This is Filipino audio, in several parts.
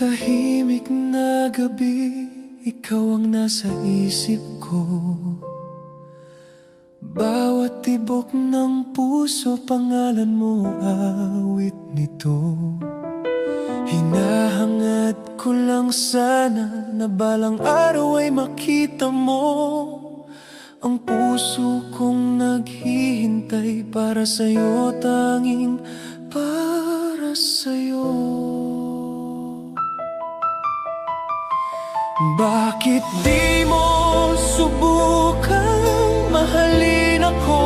tahimik na gabi, ikaw ang nasa isip ko. Bawat tibok ng puso, pangalan mo awit nito. Hinahangad ko lang sana na balang araw ay makita mo ang puso kong naghihintay para sa'yo, tanging para sa'yo. Bakit di mo subukang mahalin ako?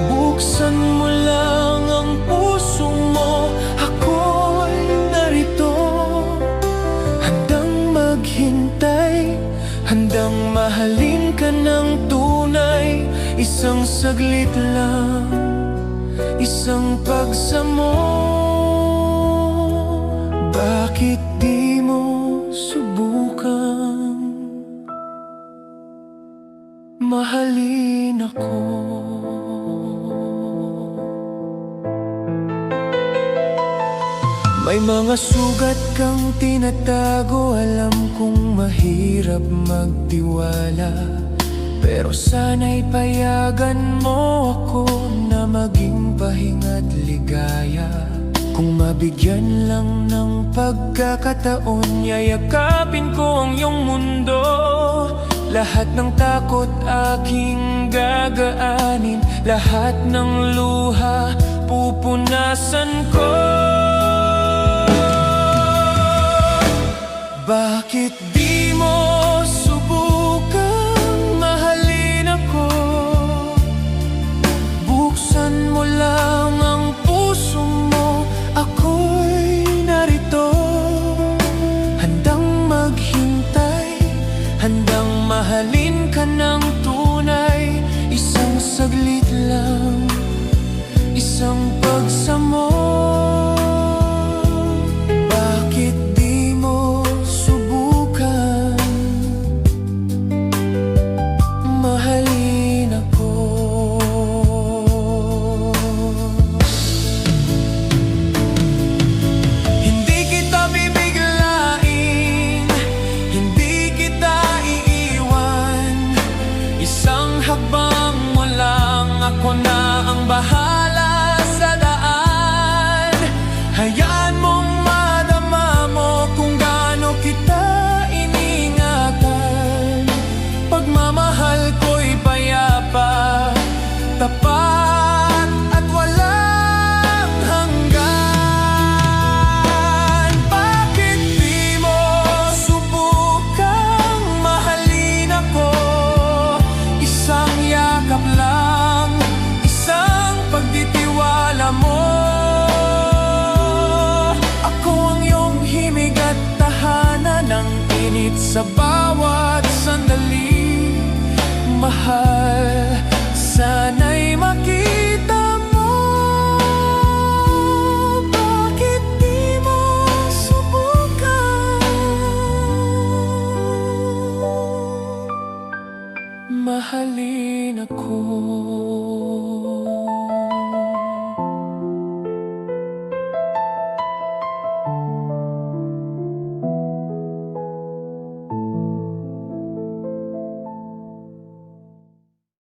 Buksan mo lang ang puso mo, ako'y narito. Handang maghintay, handang mahalin ka ng tunay. Isang saglit lang, isang pagsamo. Bakit di mo subukang mahalin ako? May mga sugat kang tinatago, alam kong mahirap magtiwala. Pero sana'y payagan mo ako na maging pahinga't ligaya. Kung mabigyan lang ng pagkakataon, yayakapin ko ang iyong mundo. Lahat ng takot aking gagaanin, lahat ng luha pupunasan ko. Bakit di